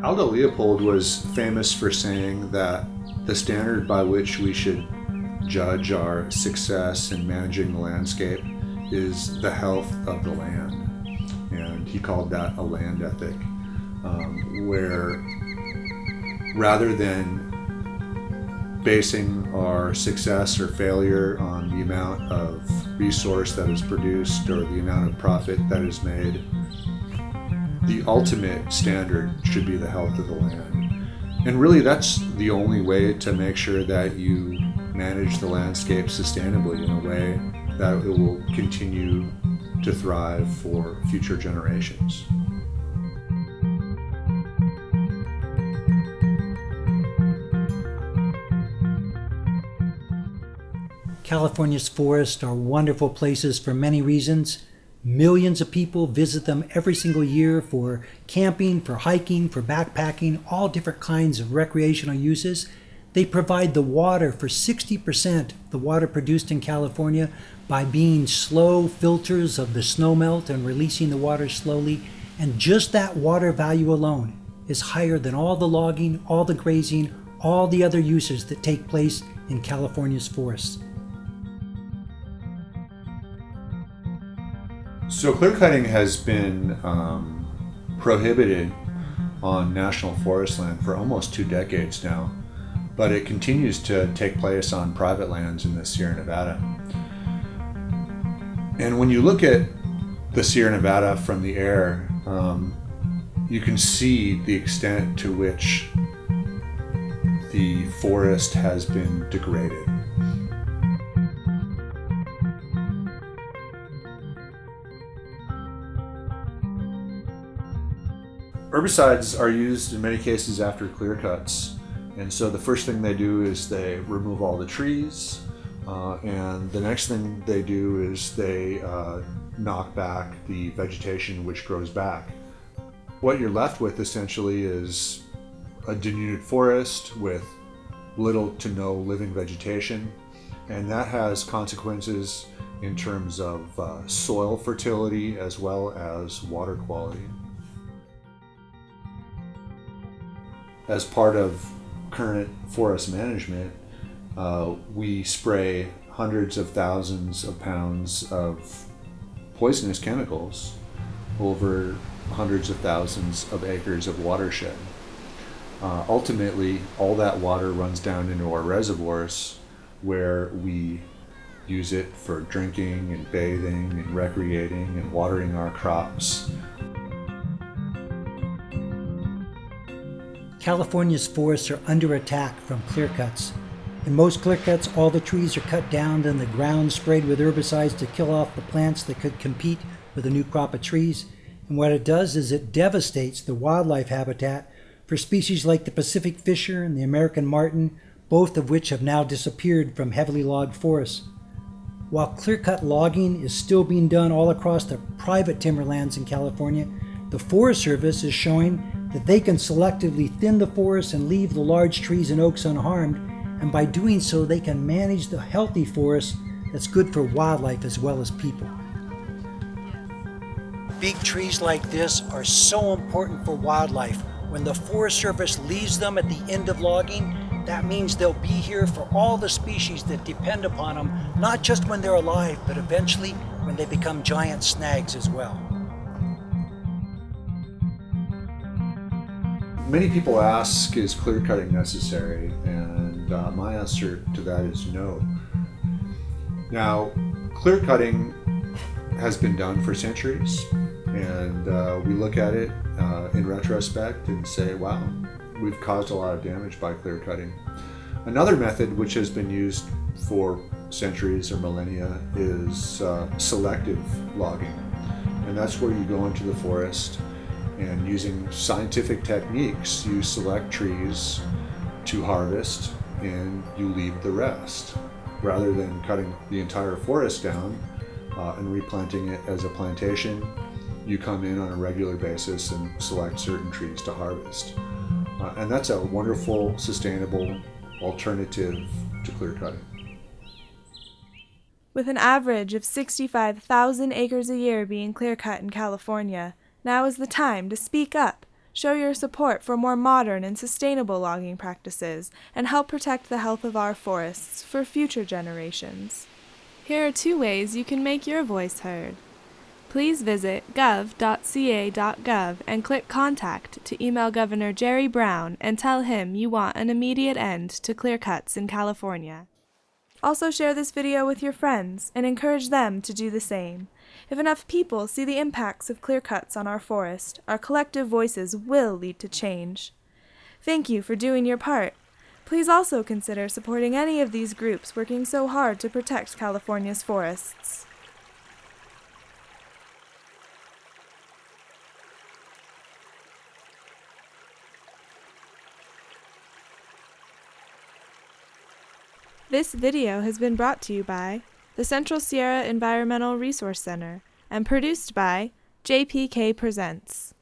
Aldo Leopold was famous for saying that the standard by which we should judge our success in managing the landscape is the health of the land. And he called that a land ethic, where rather than basing our success or failure on the amount of resource that is produced or the amount of profit that is made, the ultimate standard should be the health of the land. And really that's the only way to make sure that you manage the landscape sustainably in a way that it will continue to thrive for future generations. California's forests are wonderful places for many reasons. Millions of people visit them every single year for camping, for hiking, for backpacking, all different kinds of recreational uses. They provide the water for 60% of the water produced in California by being slow filters of the snowmelt and releasing the water slowly. And just that water value alone is higher than all the logging, all the grazing, all the other uses that take place in California's forests. So clearcutting has been prohibited on national forest land for almost 2 decades now, but it continues to take place on private lands in the Sierra Nevada. And when you look at the Sierra Nevada from the air, you can see the extent to which the forest has been degraded. Herbicides are used in many cases after clear cuts, and so the first thing they do is they remove all the trees, and the next thing they do is they knock back the vegetation which grows back. What you're left with essentially is a denuded forest with little to no living vegetation, and that has consequences in terms of soil fertility as well as water quality. As part of current forest management, we spray hundreds of thousands of pounds of poisonous chemicals over hundreds of thousands of acres of watershed. Ultimately, all that water runs down into our reservoirs where we use it for drinking and bathing and recreating and watering our crops. California's forests are under attack from clear cuts. In most clear cuts, all the trees are cut down, then the ground sprayed with herbicides to kill off the plants that could compete with a new crop of trees. And what it does is it devastates the wildlife habitat for species like the Pacific fisher and the American marten, both of which have now disappeared from heavily logged forests. While clear-cut logging is still being done all across the private timberlands in California, the Forest Service is showing that they can selectively thin the forest and leave the large trees and oaks unharmed, and by doing so they can manage the healthy forest that's good for wildlife as well as people. Big trees like this are so important for wildlife. When the Forest Service leaves them at the end of logging, that means they'll be here for all the species that depend upon them, not just when they're alive, but eventually when they become giant snags as well. Many people ask, is clear cutting necessary? And my answer to that is no. Now, clear cutting has been done for centuries, and we look at it in retrospect and say, wow, we've caused a lot of damage by clear cutting. Another method which has been used for centuries or millennia is selective logging. And that's where you go into the forest and using scientific techniques, you select trees to harvest and you leave the rest. Rather than cutting the entire forest down and replanting it as a plantation, you come in on a regular basis and select certain trees to harvest. And that's a wonderful, sustainable alternative to clear cutting. With an average of 65,000 acres a year being clear-cut in California, now is the time to speak up, Show your support for more modern and sustainable logging practices and help protect the health of our forests for future generations. Here are 2 ways you can make your voice heard. Please visit gov.ca.gov and click Contact to email Governor Jerry Brown and tell him you want an immediate end to clear cuts in California. Also share this video with your friends and encourage them to do the same. If enough people see the impacts of clear cuts on our forest, our collective voices will lead to change. Thank you for doing your part. Please also consider supporting any of these groups working so hard to protect California's forests. This video has been brought to you by the Central Sierra Environmental Resource Center and produced by jpkpresents.